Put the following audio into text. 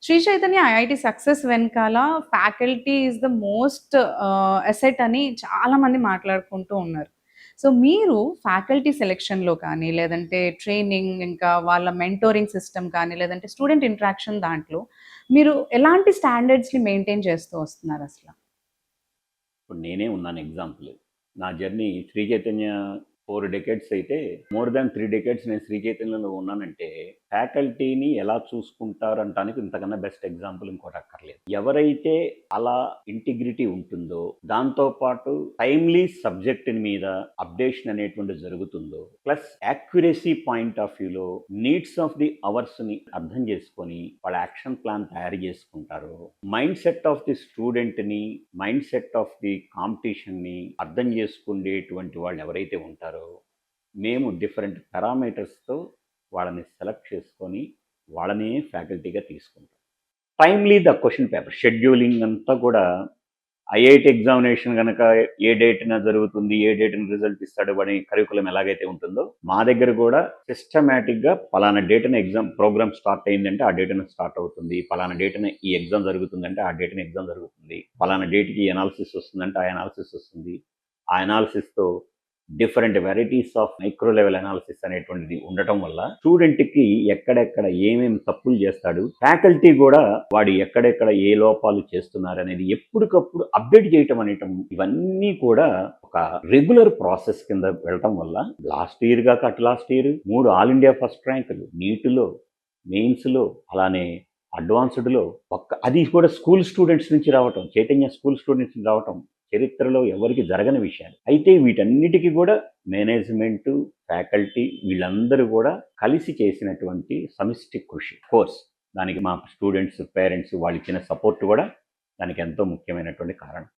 Shri Chaitanya IIT success వెనకాల faculty is the most asset అని చాలామంది మాట్లాడుకుంటూ ఉన్నారు. సో, మీరు ఫ్యాకల్టీ సెలక్షన్‌లో కానీ, లేదంటే ట్రైనింగ్, ఇంకా వాళ్ళ మెంటోరింగ్ సిస్టమ్ కానీ, లేదంటే స్టూడెంట్ ఇంటరాక్షన్ దాంట్లో మీరు ఎలాంటి స్టాండర్డ్స్‌ని మెయింటైన్ చేస్తూ వస్తున్నారసల? ఇప్పుడు నేనే ఉన్నాను ఎగ్జాంపుల్. నా జర్నీ శ్రీ చైతన్య 4 డెకేడ్స్ అయితే, మోర్ దాన్ 3 డెకేడ్స్ నేను శ్రీ చైతన్యలో ఉన్నానంటే, ఫ్యాకల్టీని ఎలా చూసుకుంటారంటానికి ఇంతకన్నా బెస్ట్ ఎగ్జాంపుల్ ఇంకోటి అక్కర్లేదు. ఎవరైతే అలా ఇంటిగ్రిటీ ఉంటుందో, దాంతో పాటు టైమ్లీ సబ్జెక్ట్ మీద అప్డేషన్ అనేటువంటిది జరుగుతుందో, ప్లస్ యాక్యురసీ పాయింట్ ఆఫ్ వ్యూలో నీడ్స్ ఆఫ్ ది అవర్స్ని అర్థం చేసుకొని వాళ్ళ యాక్షన్ ప్లాన్ తయారు చేసుకుంటారో, మైండ్ సెట్ ఆఫ్ ది స్టూడెంట్ని, మైండ్ సెట్ ఆఫ్ ది కాంపిటీషన్ని అర్థం చేసుకునేటువంటి వాళ్ళు ఎవరైతే ఉంటారో, మేము డిఫరెంట్ పారామీటర్స్తో వాళ్ళని సెలెక్ట్ చేసుకొని వాళ్ళనే ఫ్యాకల్టీగా తీసుకుంటాం. Timely the question paper scheduling అంతా కూడా ఐఐటి ఎగ్జామినేషన్ కనుక ఏ డేట్న జరుగుతుంది, ఏ డేట్న రిజల్ట్ ఇస్తాడు అని కరికులం ఎలాగైతే ఉంటుందో, మా దగ్గర కూడా సిస్టమేటిక్గా పలానా డేట్న ఎగ్జామ్ ప్రోగ్రామ్ స్టార్ట్ అయిందంటే ఆ డేట్న స్టార్ట్ అవుతుంది, పలానా డేట్న ఈ ఎగ్జామ్ జరుగుతుందంటే ఆ డేట్న ఎగ్జామ్ జరుగుతుంది, పలానా డేట్కి ఎనాలిసిస్ వస్తుందంటే ఆ ఎనాలిసిస్ వస్తుంది. ఆ ఎనాలిసిస్తో different varieties of micro level analysis అనేటువంటిది ఉండటం వల్ల స్టూడెంట్కి ఎక్కడెక్కడ ఏమేమి తప్పులు చేస్తాడు, ఫ్యాకల్టీ కూడా వాడు ఎక్కడెక్కడ ఏ లోపాలు చేస్తున్నారు అనేది ఎప్పటికప్పుడు అప్డేట్ చేయటం అనేటం, ఇవన్నీ కూడా ఒక రెగ్యులర్ ప్రాసెస్ కింద వెళ్ళటం వల్ల లాస్ట్ ఇయర్ కాక అటు last year 3 all India first ర్యాంకులు నీట్లో, మెయిన్స్లో, అలానే అడ్వాన్స్డ్లో, అది కూడా స్కూల్ స్టూడెంట్స్ నుంచి రావటం, చైతన్య స్కూల్ స్టూడెంట్స్ నుంచి రావటం చరిత్రలో ఎవరికి జరగని విషయాలు. అయితే వీటన్నిటికీ కూడా మేనేజ్మెంటు, ఫ్యాకల్టీ వీళ్ళందరూ కూడా కలిసి చేసినటువంటి సమిష్టి కృషి. కోర్స్ దానికి మా స్టూడెంట్స్, పేరెంట్స్ వాళ్ళు ఇచ్చిన సపోర్ట్ కూడా దానికి ఎంతో ముఖ్యమైనటువంటి కారణం.